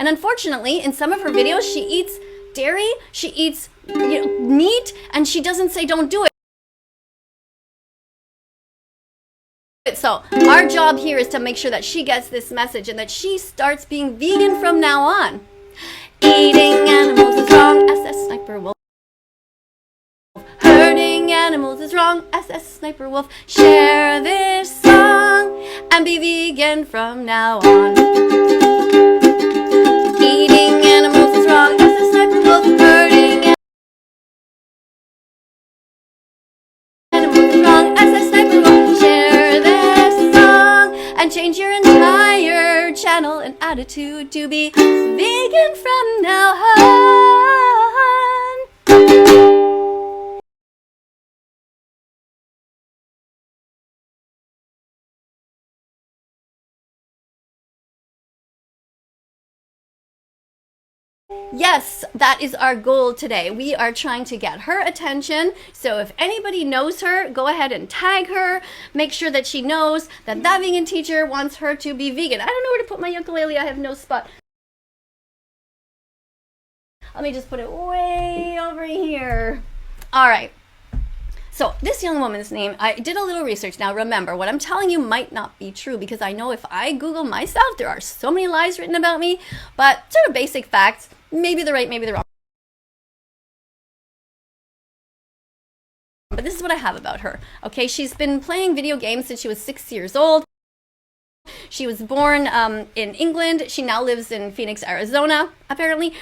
And unfortunately, in some of her videos, she eats dairy, she eats meat, and she doesn't say don't do it. So our job here is to make sure that she gets this message and that she starts being vegan from now on. Eating animals is wrong, SSSniperWolf. Hurting animals is wrong, SSSniperWolf. Share this song and be vegan from now on. Eating animals is wrong, SSSniperWolf. Hurting animals is wrong, SSSniperWolf. Share this song and change your entire channel and attitude to be vegan from now on. Yes, that is our goal today. We are trying to get her attention. So if anybody knows her, go ahead and tag her. Make sure that she knows that that vegan teacher wants her to be vegan. I don't know where to put my ukulele. I have no spot. Let me just put it way over here. All right. So this young woman's name, I did a little research. Now remember, what I'm telling you might not be true because I know if I Google myself, there are so many lies written about me, but sort of basic facts, maybe they're right, maybe they're wrong. But this is what I have about her. Okay, she's been playing video games since she was 6 years old. She was born in England. She now lives in Phoenix, Arizona, apparently.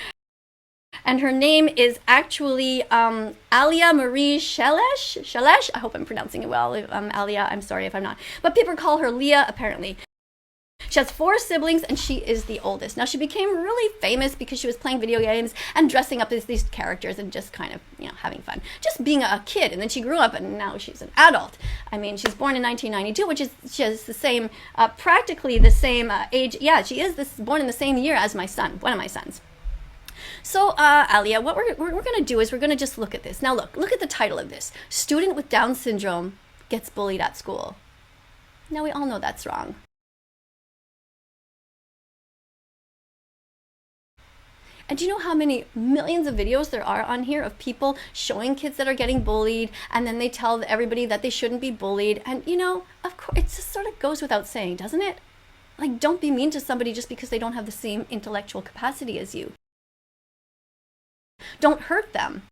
And her name is actually Alia Marie Shalesh. I hope I'm pronouncing it well. Alia, I'm sorry if I'm not. But people call her Leah, apparently. She has 4 siblings, and she is the oldest. Now, she became really famous because she was playing video games and dressing up as these characters and just kind of, having fun. Just being a kid. And then she grew up, and now she's an adult. I mean, she's born in 1992, which is she has the same, practically the same age. Yeah, she is born in the same year as my son, one of my sons. So, Alia, what we're going to do is we're going to just look at this. Now, look at the title of this. Student with Down syndrome gets bullied at school. Now, we all know that's wrong. And do you know how many millions of videos there are on here of people showing kids that are getting bullied, and then they tell everybody that they shouldn't be bullied? And, of course, it just sort of goes without saying, doesn't it? Like, don't be mean to somebody just because they don't have the same intellectual capacity as you. Don't hurt them.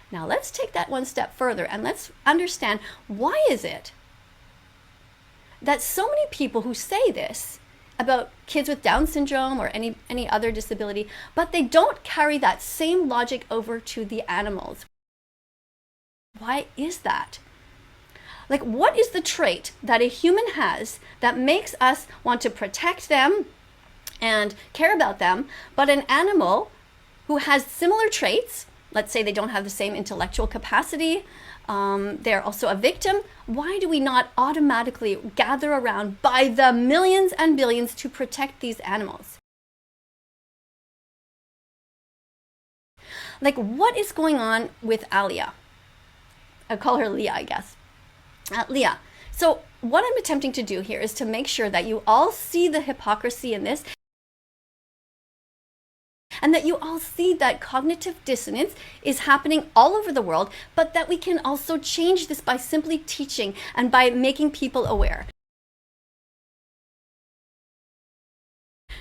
Now let's take that one step further and let's understand, why is it that so many people who say this about kids with Down syndrome or any other disability, but they don't carry that same logic over to the animals? Why is that? Like, what is the trait that a human has that makes us want to protect them and care about them, but an animal who has similar traits, let's say they don't have the same intellectual capacity, they're also a victim, why do we not automatically gather around by the millions and billions to protect these animals? Like, what is going on with Alia? I'll call her Leah, I guess. Leah. So what I'm attempting to do here is to make sure that you all see the hypocrisy in this, and that you all see that cognitive dissonance is happening all over the world, but that we can also change this by simply teaching and by making people aware.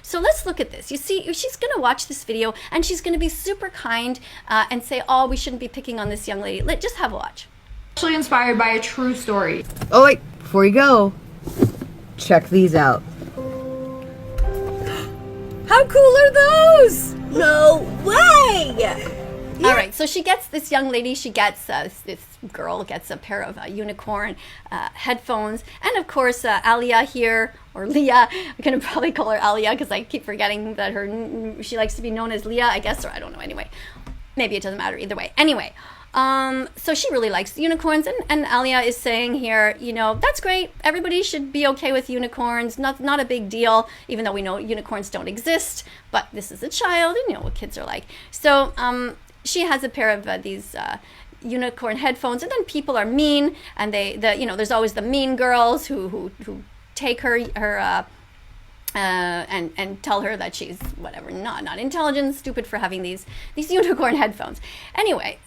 So let's look at this. You see, she's going to watch this video and she's going to be super kind and say, oh, we shouldn't be picking on this young lady. Just have a watch. Actually inspired by a true story. Oh wait, before you go, check these out. How cool are those? No way! Yeah. All right, so she gets, this young lady, she gets, this girl gets a pair of unicorn headphones. And of course, Alia here, or Leah, I'm going to probably call her Alia because I keep forgetting that she likes to be known as Leah, I guess, or I don't know, anyway. Maybe it doesn't matter either way. Anyway, so she really likes unicorns, and Alia is saying here, that's great. Everybody should be okay with unicorns. Not a big deal, even though we know unicorns don't exist. But this is a child, and you know what kids are like. So she has a pair of these unicorn headphones, and then people are mean, and there's always the mean girls who take her and tell her that she's whatever, not intelligent, stupid for having these unicorn headphones. Anyway,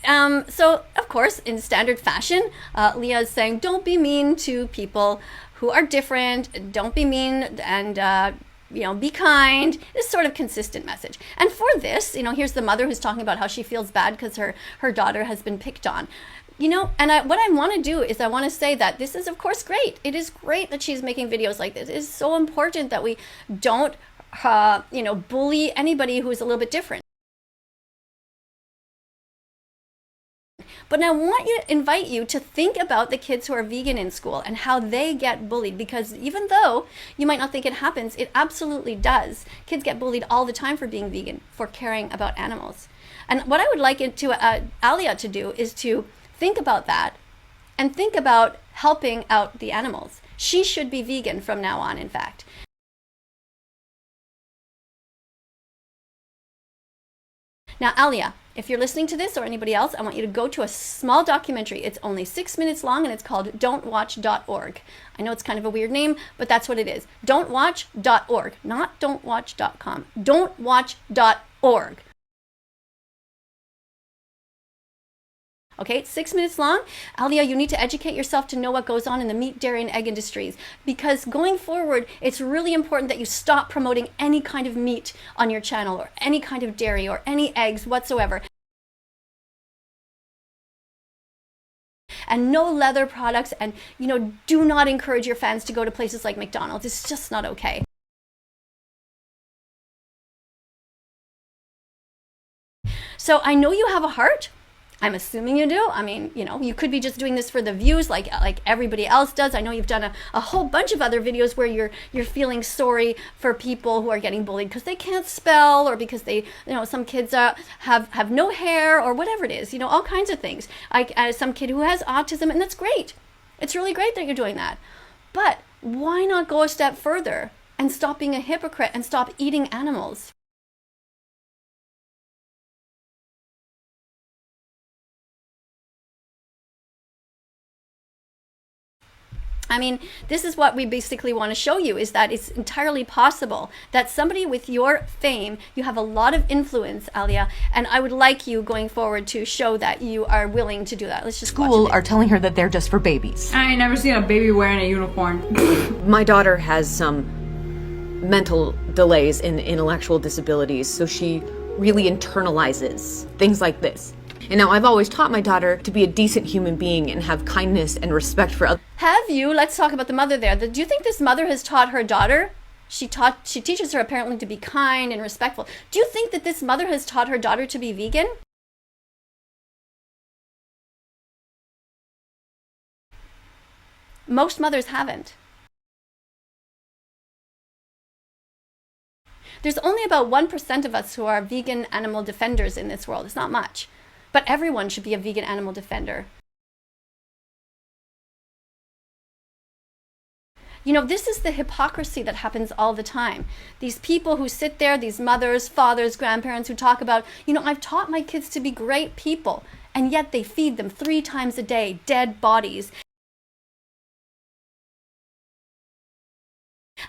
so of course, in standard fashion, Leah is saying, don't be mean to people who are different. Don't be mean, and be kind. This sort of consistent message. And for this, here's the mother who's talking about how she feels bad because her daughter has been picked on. And what I want to do is I want to say that this is, of course, great. It is great that she's making videos like this. It is so important that we don't, bully anybody who's a little bit different. But I want to invite you to think about the kids who are vegan in school and how they get bullied, because even though you might not think it happens, it absolutely does. Kids get bullied all the time for being vegan, for caring about animals. And what I would like Alia to do is to think about that and think about helping out the animals. She should be vegan from now on, in fact. Now, Alia, if you're listening to this or anybody else, I want you to go to a small documentary. It's only 6 minutes long and it's called don'twatch.org. I know it's kind of a weird name, but that's what it is. Don'twatch.org, not don'twatch.com. Don'twatch.org. Okay, it's 6 minutes long. Alia, you need to educate yourself to know what goes on in the meat, dairy, and egg industries, because going forward, it's really important that you stop promoting any kind of meat on your channel, or any kind of dairy, or any eggs whatsoever. And no leather products, and do not encourage your fans to go to places like McDonald's. It's just not okay. So I know you have a heart. I'm assuming you do. I mean, you could be just doing this for the views like everybody else does. I know you've done a whole bunch of other videos where you're feeling sorry for people who are getting bullied because they can't spell, or because they, some kids have no hair, or whatever it is, all kinds of things. Like some kid who has autism, and that's great. It's really great that you're doing that. But why not go a step further and stop being a hypocrite and stop eating animals? I mean, this is what we basically want to show you, is that it's entirely possible that somebody with your fame, you have a lot of influence, Alia, and I would like you going forward to show that you are willing to do that. Let's just School are telling her that they're just for babies. I ain't never seen a baby wearing a unicorn. My daughter has some mental delays and intellectual disabilities, so she really internalizes things like this. And now I've always taught my daughter to be a decent human being and have kindness and respect for others. Have you? Let's talk about the mother there. Do you think this mother has taught her daughter? She teaches her apparently to be kind and respectful. Do you think that this mother has taught her daughter to be vegan? Most mothers haven't. There's only about 1% of us who are vegan animal defenders in this world. It's not much. But everyone should be a vegan animal defender. This is the hypocrisy that happens all the time. These people who sit there, these mothers, fathers, grandparents who talk about, I've taught my kids to be great people, and yet they feed them 3 times a day dead bodies.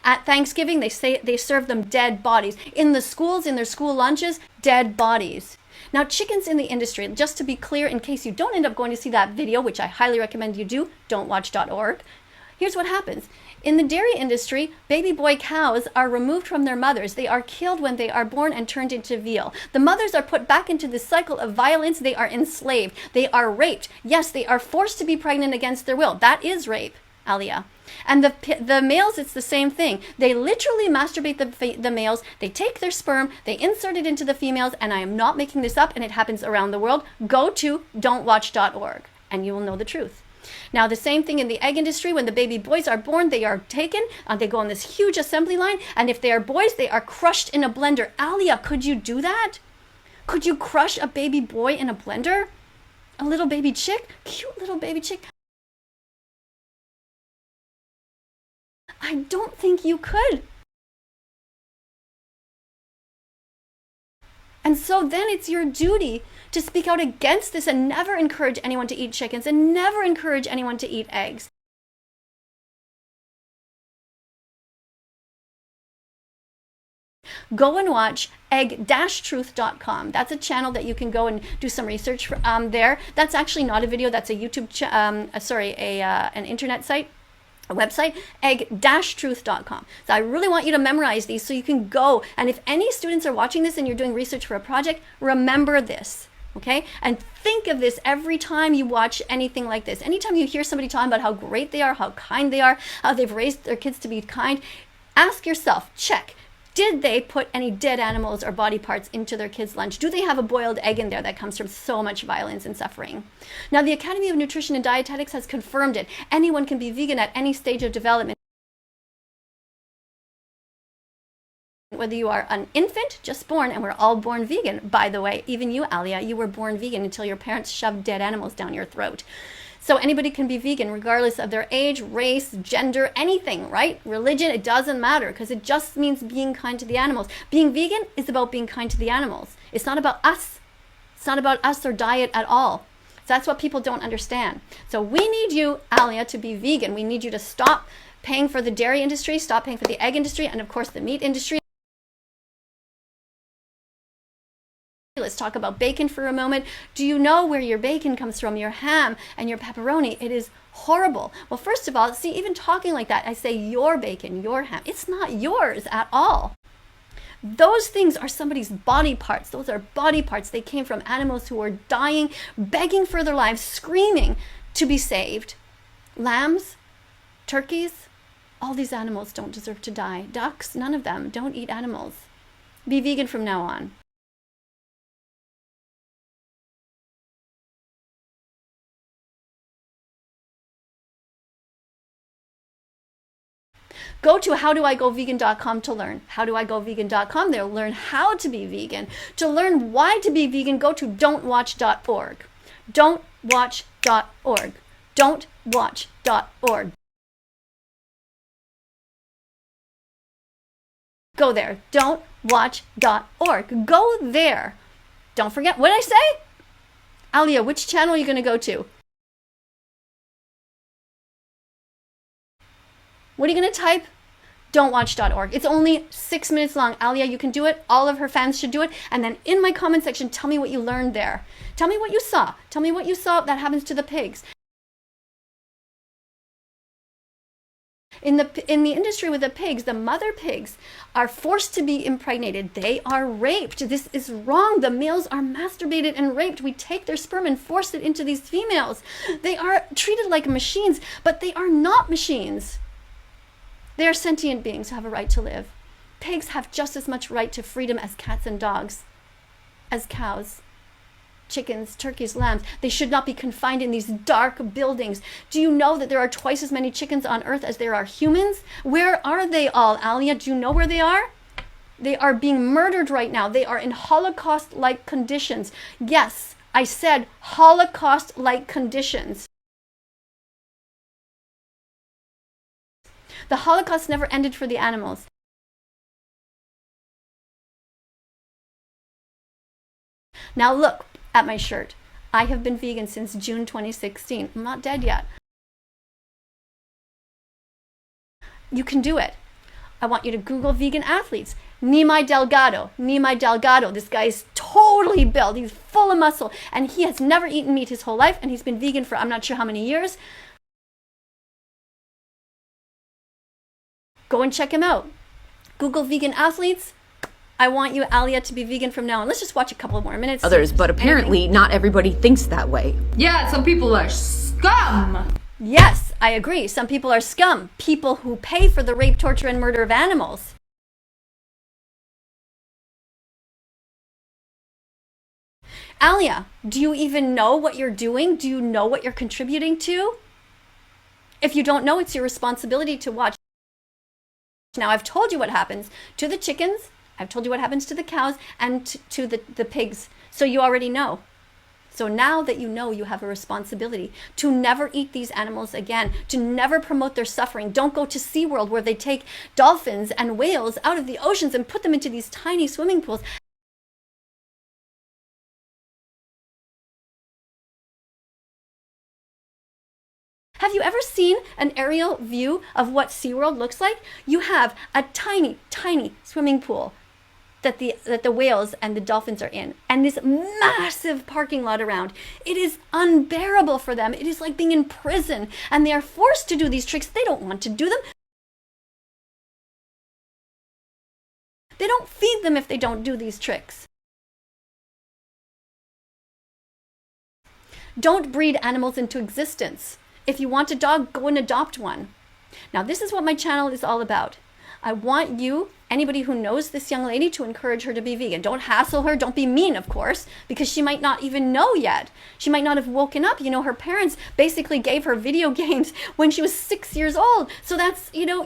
At Thanksgiving, they say they serve them dead bodies. In the schools, in their school lunches, dead bodies. Now, chickens in the industry, just to be clear, in case you don't end up going to see that video, which I highly recommend you do, don'twatch.org, here's what happens. In the dairy industry, baby boy cows are removed from their mothers. They are killed when they are born and turned into veal. The mothers are put back into this cycle of violence. They are enslaved. They are raped. Yes, they are forced to be pregnant against their will. That is rape, Alia. And the males, it's the same thing. They literally masturbate the males. They take their sperm, they insert it into the females, and I am not making this up, and it happens around the world. Go to don'twatch.org, and you will know the truth. Now, the same thing in the egg industry. When the baby boys are born, they are taken, they go on this huge assembly line, and if they are boys, they are crushed in a blender. Alia, could you do that? Could you crush a baby boy in a blender? A little baby chick? Cute little baby chick? I don't think you could. And so then it's your duty to speak out against this and never encourage anyone to eat chickens and never encourage anyone to eat eggs. go and watch egg-truth.com. That's a channel that you can go and do some research there. That's actually not a video. That's a YouTube, an internet site, a website, egg-truth.com. So I really want you to memorize these so you can go. And if any students are watching this and you're doing research for a project, remember this. Okay? And think of this every time you watch anything like this. Anytime you hear somebody talking about how great they are, how kind they are, how they've raised their kids to be kind, ask yourself, check, did they put any dead animals or body parts into their kids' lunch? Do they have a boiled egg in there that comes from so much violence and suffering? Now, the Academy of Nutrition and Dietetics has confirmed it. Anyone can be vegan at any stage of development. Whether you are an infant, just born, and we're all born vegan, by the way. Even you, Alia, you were born vegan until your parents shoved dead animals down your throat. So anybody can be vegan regardless of their age, race, gender, anything, right? Religion, it doesn't matter because it just means being kind to the animals. Being vegan is about being kind to the animals. It's not about us. It's not about us or diet at all. So that's what people don't understand. So we need you, Alia, to be vegan. We need you to stop paying for the dairy industry, stop paying for the egg industry, and of course the meat industry. Let's talk about bacon for a moment. Do you know where your bacon comes from, your ham and your pepperoni? It is horrible. Well, first of all, see, even talking like that, I say your bacon, your ham. It's not yours at all. Those things are somebody's body parts. Those are body parts. They came from animals who were dying, begging for their lives, screaming to be saved. Lambs, turkeys, all these animals don't deserve to die. Ducks, none of them. Don't eat animals. Be vegan from now on. Go to howdoigovegan.com to learn. Howdoigovegan.com, they'll learn how to be vegan. To learn why to be vegan, go to don'twatch.org. Don'twatch.org. Don'twatch.org. Go there. Don'twatch.org. Go there. Don't forget, what did I say? Alia, which channel are you going to go to? What are you going to type? Don'twatch.org. It's only 6 minutes long. Alia, you can do it. All of her fans should do it. And then in my comment section, tell me what you learned there. Tell me what you saw. Tell me what you saw that happens to the pigs. In the industry with the pigs, the mother pigs are forced to be impregnated. They are raped. This is wrong. The males are masturbated and raped. We take their sperm and force it into these females. They are treated like machines, but they are not machines. They are sentient beings who have a right to live. Pigs have just as much right to freedom as cats and dogs, as cows, chickens, turkeys, lambs. They should not be confined in these dark buildings. Do you know that there are twice as many chickens on earth as there are humans? Where are they all, Alia? Do you know where they are? They are being murdered right now. They are in Holocaust-like conditions. Yes, I said Holocaust-like conditions. The Holocaust never ended for the animals. Now look at my shirt. I have been vegan since June 2016. I'm not dead yet. You can do it. I want you to Google vegan athletes. Nimai Delgado. This guy is totally built. He's full of muscle. And he has never eaten meat his whole life. And he's been vegan for I'm not sure how many years. Go and check him out. Google vegan athletes. I want you, Alia, to be vegan from now on. Let's just watch a couple more minutes. Others, but apparently not everybody thinks that way. Yeah, some people are scum. Yes, I agree. Some people are scum. People who pay for the rape, torture, and murder of animals. Alia, do you even know what you're doing? Do you know what you're contributing to? If you don't know, it's your responsibility to watch. Now, I've told you what happens to the chickens. I've told you what happens to the cows and to the pigs. So you already know. So now that you know, you have a responsibility to never eat these animals again, to never promote their suffering. Don't go to SeaWorld where they take dolphins and whales out of the oceans and put them into these tiny swimming pools. Have you ever seen an aerial view of what SeaWorld looks like? You have a tiny, tiny swimming pool. that the whales and the dolphins are in, and this massive parking lot around. It is unbearable for them. It is like being in prison, and they are forced to do these tricks. They don't want to do them. They don't feed them if they don't do these tricks. Don't breed animals into existence. If you want a dog, go and adopt one. Now, this is what my channel is all about. I want you, anybody who knows this young lady, to encourage her to be vegan. Don't hassle her. Don't be mean, of course, because she might not even know yet. She might not have woken up. You know, her parents basically gave her video games when she was 6 years old. So that's, you know,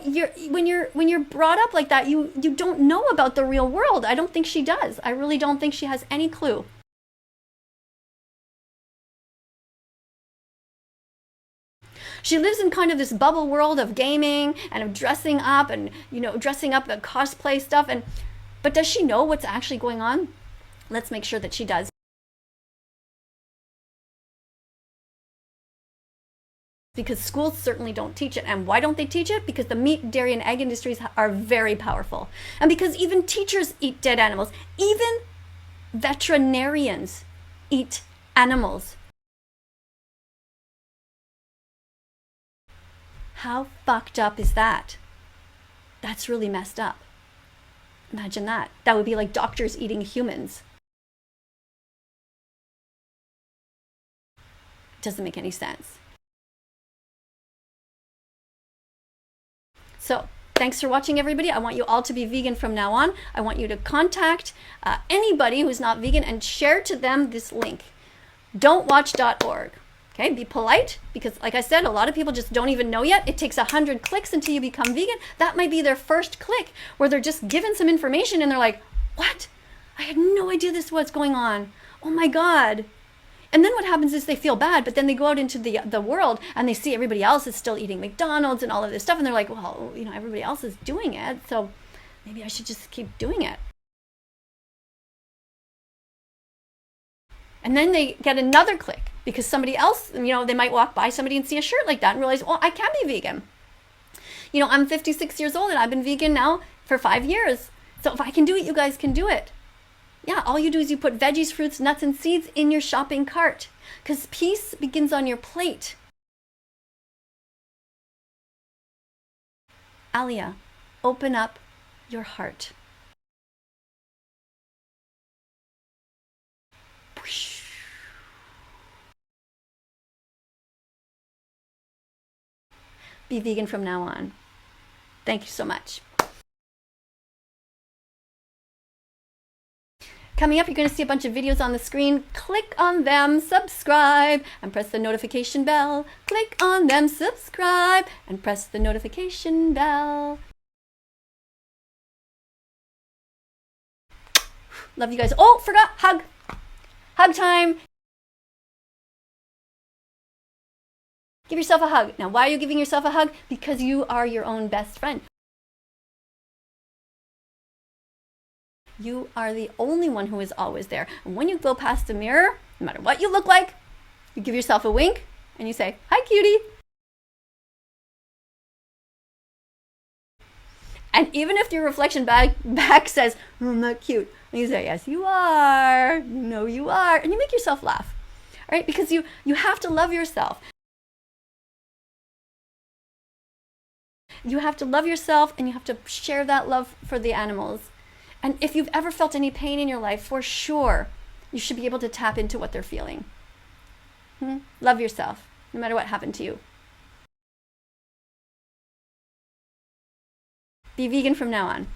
when you're brought up like that, you don't know about the real world. I don't think she does. I really don't think she has any clue. She lives in kind of this bubble world of gaming and of dressing up and, you know, dressing up the cosplay stuff. But does she know what's actually going on? Let's make sure that she does. Because schools certainly don't teach it. And why don't they teach it? Because the meat, dairy, and egg industries are very powerful. And because even teachers eat dead animals. Even veterinarians eat animals. How fucked up is that? That's really messed up. Imagine that. That would be like doctors eating humans. It doesn't make any sense. So, thanks for watching, everybody. I want you all to be vegan from now on. I want you to contact anybody who's not vegan and share to them this link. Don'twatch.org. Okay, be polite, because like I said, a lot of people just don't even know yet. It takes 100 clicks until you become vegan. That might be their first click, where they're just given some information and they're like, what? I had no idea this was going on. Oh my God. And then what happens is they feel bad, but then they go out into the world and they see everybody else is still eating McDonald's and all of this stuff. And they're like, well, you know, everybody else is doing it, so maybe I should just keep doing it. And then they get another click because somebody else, you know, they might walk by somebody and see a shirt like that and realize, oh, I can be vegan. You know, I'm 56 years old and I've been vegan now for 5 years. So if I can do it, you guys can do it. Yeah, all you do is you put veggies, fruits, nuts, and seeds in your shopping cart, because peace begins on your plate. Alia, open up your heart. Be vegan from now on. Thank you so much. Coming up, you're going to see a bunch of videos on the screen. Click on them, subscribe, and press the notification bell. Click on them, subscribe, and press the notification bell. Love you guys. Oh, forgot, hug. Hug time. Give yourself a hug. Now, why are you giving yourself a hug? Because you are your own best friend. You are the only one who is always there. And when you go past the mirror, no matter what you look like, you give yourself a wink and you say, hi, cutie. And even if your reflection back says, oh, I'm not cute, and you say, yes, you are. You know you are. And you make yourself laugh. All right? Because you have to love yourself. You have to love yourself, and you have to share that love for the animals. And if you've ever felt any pain in your life, for sure, you should be able to tap into what they're feeling. Love yourself, no matter what happened to you. Be vegan from now on.